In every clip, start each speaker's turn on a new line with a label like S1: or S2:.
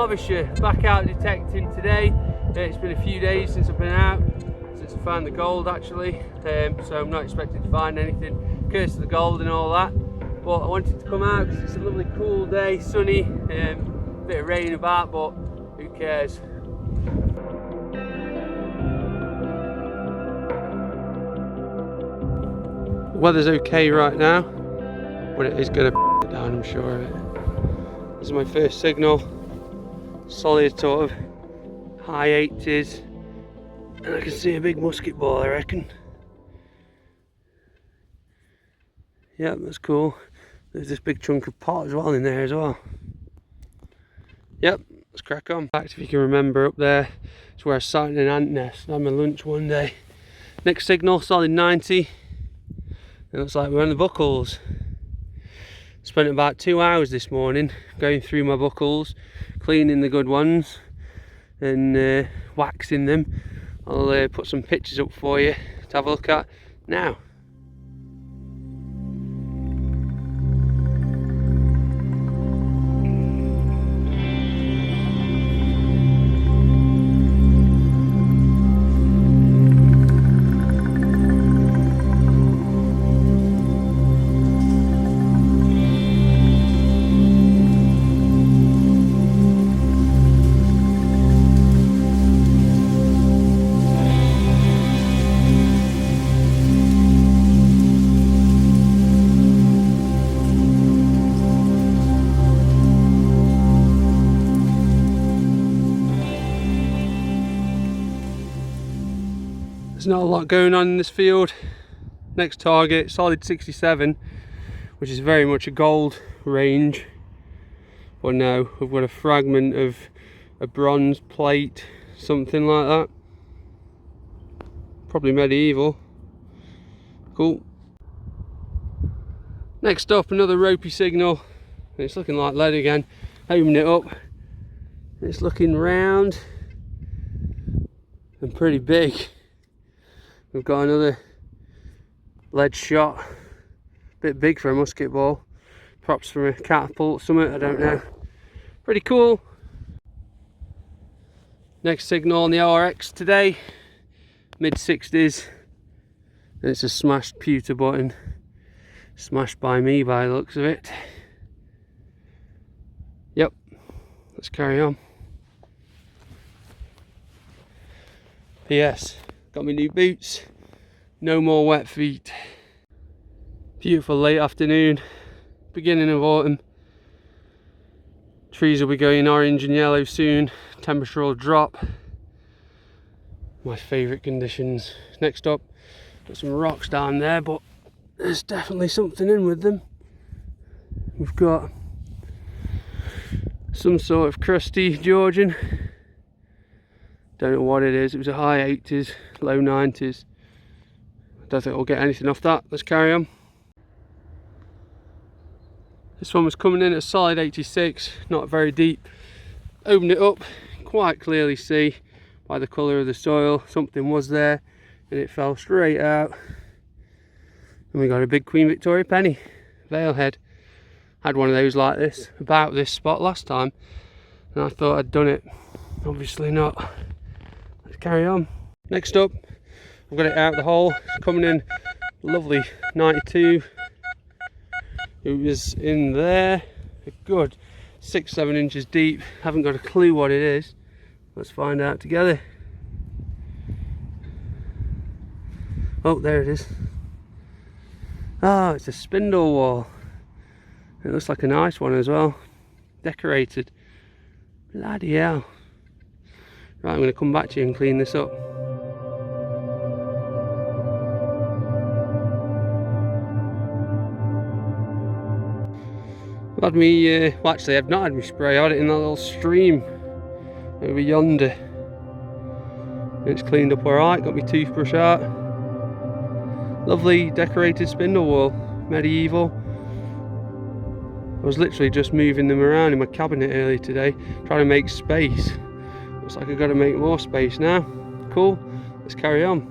S1: Derbyshire, back out detecting today. It's been a few days since I've been out, since I found the gold actually, so I'm not expecting to find anything, curse of the gold and all that, but I wanted to come out because it's a lovely cool day, sunny, bit of rain about, but who cares. The weather's okay right now, but it is going to it down, I'm sure of it. This is my first signal, solid sort of high 80s, and I can see a big musket ball, I reckon. Yep, that's cool. There's this big chunk of pot as well in there as well. Yep, let's crack on. In fact, if you can remember, up there is where I sat in an ant nest and had my lunch one day. Next signal, solid 90. It looks like we're on the buckles. Spent about 2 hours this morning going through my buckles, cleaning the good ones and waxing them. I'll put some pictures up for you to have a look at now. There's not a lot going on in this field. Next target, solid 67, which is very much a gold range. But no, we've got a fragment of a bronze plate, something like that. Probably medieval. Cool. Next up, another ropey signal. It's looking like lead again. Open it up. It's looking round and pretty big. We've got another lead shot, a bit big for a musket ball, perhaps from a catapult, something, I don't know. Pretty cool. Next signal on the ORX today, mid 60s, and it's a smashed pewter button, smashed by me by the looks of it. Yep, let's carry on. P.S. Got my new boots, no more wet feet. Beautiful late afternoon, beginning of autumn. Trees will be going orange and yellow soon, temperature will drop. My favourite conditions. Next up, got some rocks down there, but there's definitely something in with them. We've got some sort of crusty Georgian. Don't know what it is. It was a high 80s, low 90s. I don't think we'll get anything off that. Let's carry on. This one was coming in at a solid 86, not very deep. Opened it up, quite clearly see by the colour of the soil something was there, and it fell straight out. And we got a big Queen Victoria penny, veil head. Had one of those like this, about this spot last time, and I thought I'd done it. Obviously not. Let's carry on. Next up, I've got it out the hole. It's coming in lovely 92. It was in there, a good 6-7 inches deep. Haven't got a clue what it is. Let's find out together. Oh, there it is. Oh, it's a spindle wall. It looks like a nice one as well. Decorated. Bloody hell. Right, I'm going to come back to you and clean this up. I've had me, well actually I've not had me spray, I had it in that little stream over yonder. And it's cleaned up alright, got my toothbrush out. Lovely decorated spindle wall, medieval. I was literally just moving them around in my cabinet earlier today, trying to make space. Looks like I've got to make more space now. Cool, let's carry on.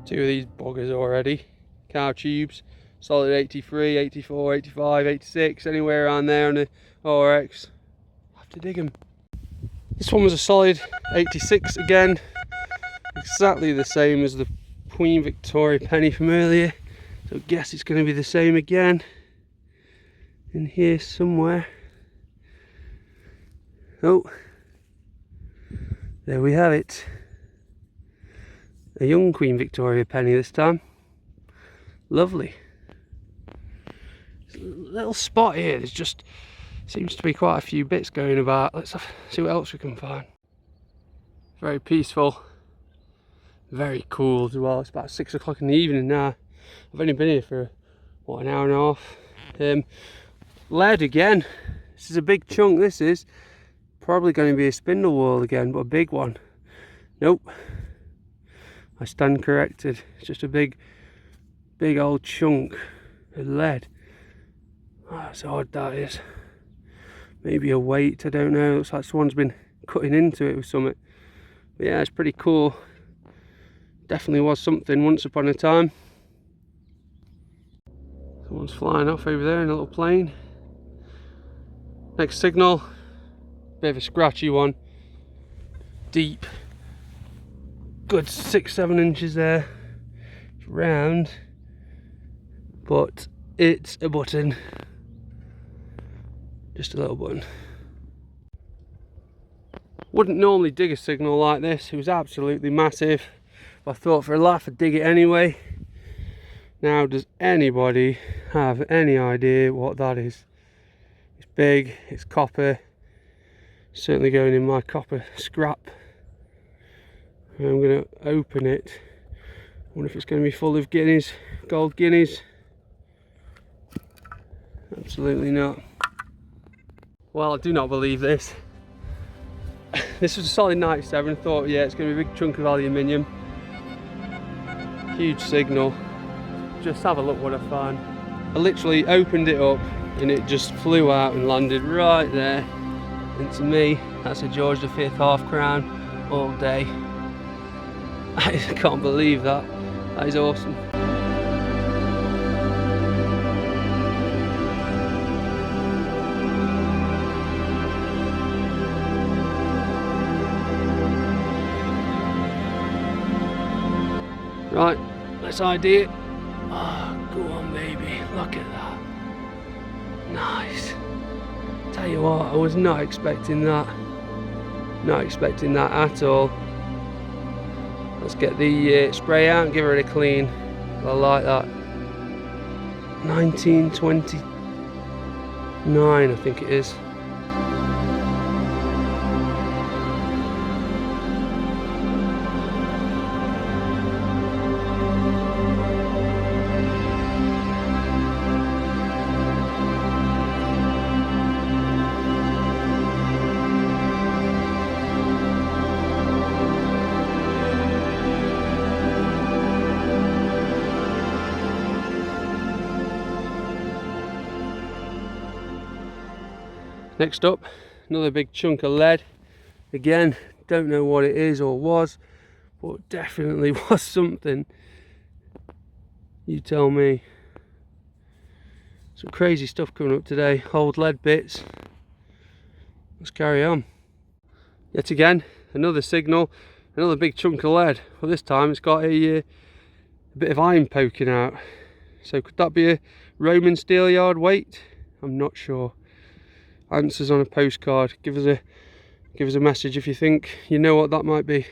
S1: 2 of these buggers already. Cow tubes, solid 83, 84, 85, 86, anywhere around there on the ORX. I have to dig them. This one was a solid 86 again, exactly the same as the Queen Victoria penny from earlier, so I guess it's going to be the same again in here somewhere. Oh, there we have it, a young Queen Victoria penny this time. Lovely. There's a little spot here, there's just seems to be quite a few bits going about. Let's see what else we can find. Very peaceful, very cool as well. It's about 6 o'clock in the evening now. I've only been here for what, an hour and a half. Lead again. This is a big chunk. This is probably going to be a spindle whorl again, but a big one. Nope, I stand corrected. It's just a big old chunk of lead. Oh, that's odd, that is. Maybe a weight, I don't know. Looks like someone's been cutting into it with something. But yeah, it's pretty cool. Definitely was something once upon a time. Someone's flying off over there in a little plane. Next signal, bit of a scratchy one. Deep. Good 6-7 inches there. It's round, but it's a button. Just a little button. Wouldn't normally dig a signal like this. It was absolutely massive. But I thought for a laugh I'd dig it anyway. Now, does anybody have any idea what that is? It's big, it's copper. Certainly going in my copper scrap. I'm going to open it. I wonder if it's going to be full of guineas, gold guineas. Absolutely not. Well, I do not believe this. This was a solid 97. I thought, yeah, it's going to be a big chunk of aluminium. Huge signal. Just have a look what I found. I literally opened it up and it just flew out and landed right there. And to me, that's a George V half crown all day. I can't believe that. That is awesome. Right, let's ID it. Oh, go on baby, look at that. Nice. Tell you what, I was not expecting that. Not expecting that at all. Let's get the spray out and give her a clean. I like that. 1929, I think it is. Next up, another big chunk of lead. Again, don't know what it is or was, but definitely was something. You tell me. Some crazy stuff coming up today. Old lead bits. Let's carry on. Yet again, another signal, another big chunk of lead. Well, this time it's got a bit of iron poking out. So could that be a Roman steel yard weight? I'm not sure. Answers on a postcard. Give us a message if you think you know what that might be.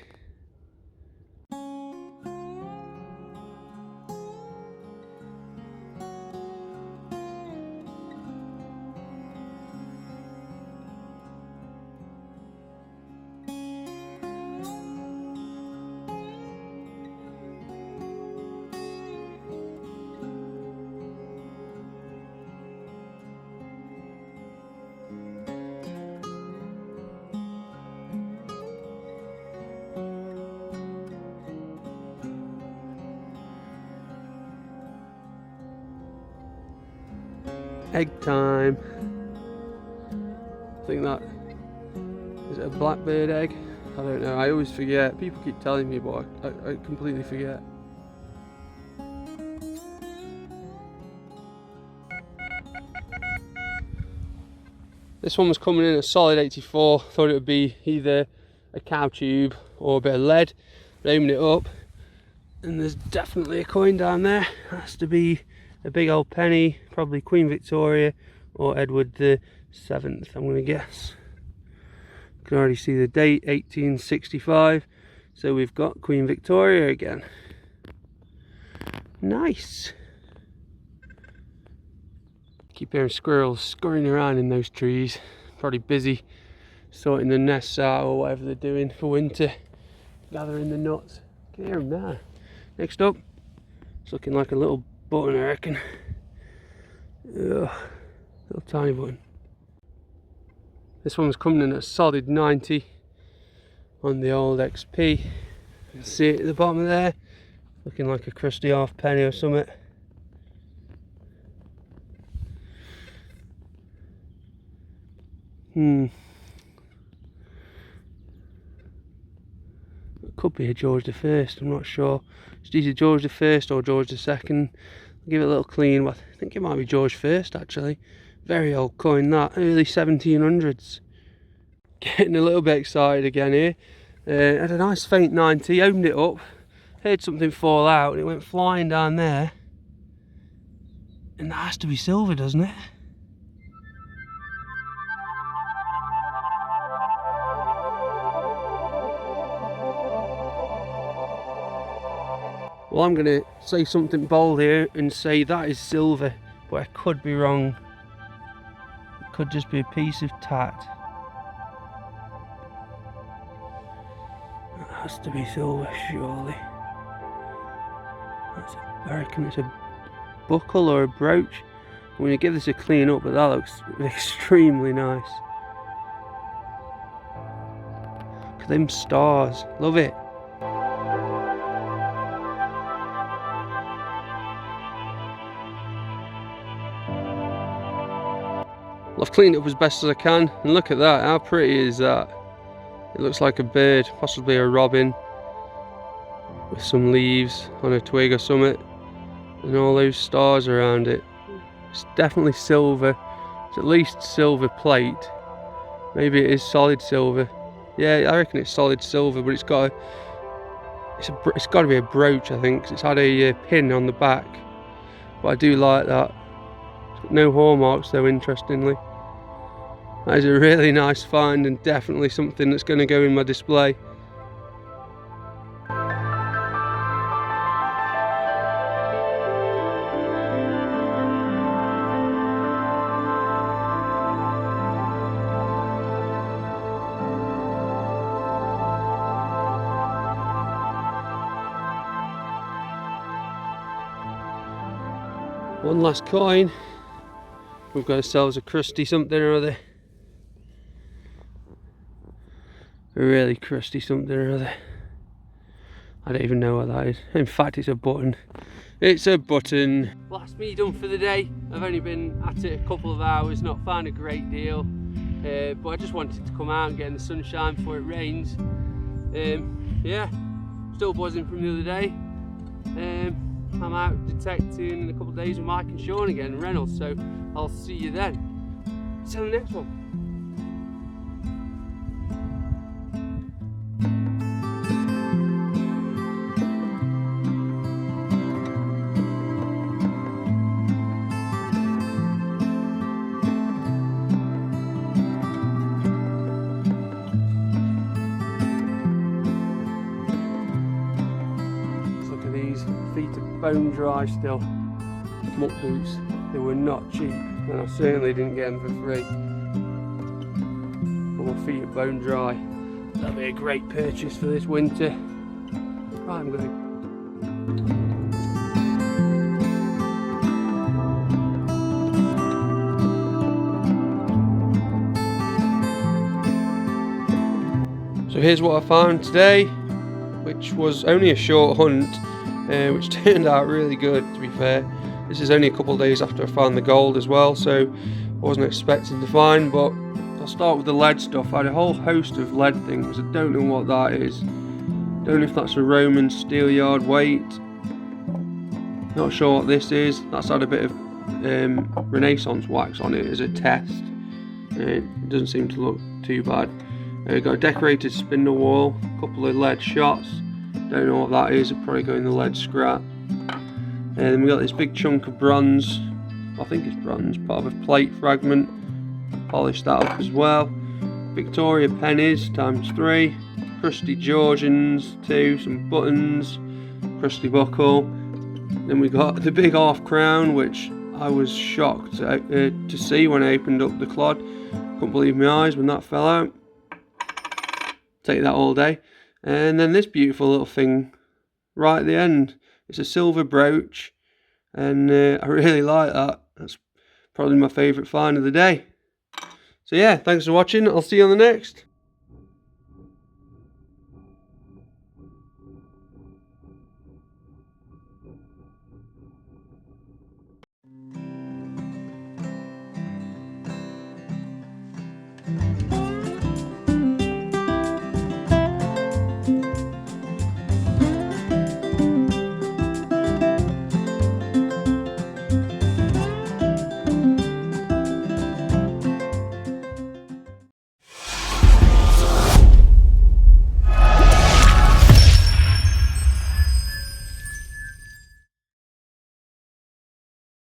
S1: Egg time. I think that is it, a blackbird egg? I don't know, I always forget. People keep telling me, but I completely forget. This one was coming in a solid 84. Thought it would be either a cow tube or a bit of lead. Opened it up and there's definitely a coin down there. Has to be a big old penny, probably Queen Victoria or Edward the 7th, I'm going to guess. You can already see the date, 1865. So we've got Queen Victoria again. Nice. Keep hearing squirrels scurrying around in those trees. Probably busy sorting the nests out or whatever they're doing for winter. Gathering the nuts. Can hear them now. Next up, it's looking like a little button, I reckon. Ugh, little tiny button. This one was coming in at a solid 90 on the old XP. You can see it at the bottom of there. Looking like a crusty half penny or something. It could be a George I, I'm not sure. It's either George I or George II. I'll give it a little clean, but I think it might be George I actually. Very old coin that, early 1700s. Getting a little bit excited again here. Had a nice faint 90, opened it up, heard something fall out and it went flying down there. And that has to be silver, doesn't it? Well, I'm going to say something bold here and say that is silver, but I could be wrong. It could just be a piece of tat. That has to be silver, surely. I reckon it's a buckle or a brooch. I'm going to give this a clean up, but that looks extremely nice. Look at them stars, love it. I've cleaned it up as best as I can, and look at that, how pretty is that? It looks like a bird, possibly a robin, with some leaves on a twig or something, and all those stars around it. It's definitely silver. It's at least silver plate. Maybe it is solid silver. Yeah, I reckon it's solid silver, but it's got to be a brooch, I think, 'cause it's had a pin on the back. But I do like that. It's got no hallmarks though, interestingly. That is a really nice find and definitely something that's going to go in my display. One last coin. We've got ourselves a crusty something or other. A really crusty something or other. I don't even know what that is. In fact, it's a button. It's a button. Well, that's me done for the day. I've only been at it a couple of hours, not found a great deal. But I just wanted to come out and get in the sunshine before it rains. Yeah, still buzzing from the other day. I'm out detecting in a couple of days with Mike and Sean again, Reynolds, so I'll see you then. See you on the next one. Feet are bone dry still. Muck boots, they were not cheap, and I certainly didn't get them for free. But my feet are bone dry. That'll be a great purchase for this winter. Right, I'm going. So here's what I found today, which was only a short hunt. Which turned out really good, to be fair. This is only a couple of days after I found the gold as well, so I wasn't expecting to find. But I'll start with the lead stuff. I had a whole host of lead things. I don't know what that is. Don't know if that's a Roman steel yard weight. Not sure what this is. That's had a bit of Renaissance wax on it as a test. It doesn't seem to look too bad. Got a decorated spindle wall, a couple of lead shots. Don't know what that is, it'll probably go in the lead scrap. And then we got this big chunk of bronze, I think it's bronze, part of a plate fragment. Polished that up as well. Victoria pennies ×3, crusty Georgians 2, some buttons, crusty buckle. Then we got the big half crown, which I was shocked to see when I opened up the clod. Couldn't believe my eyes when that fell out. Take that all day. And then this beautiful little thing right at the end. It's a silver brooch, and I really like that. That's probably my favourite find of the day. So yeah, thanks for watching. I'll see you on the next.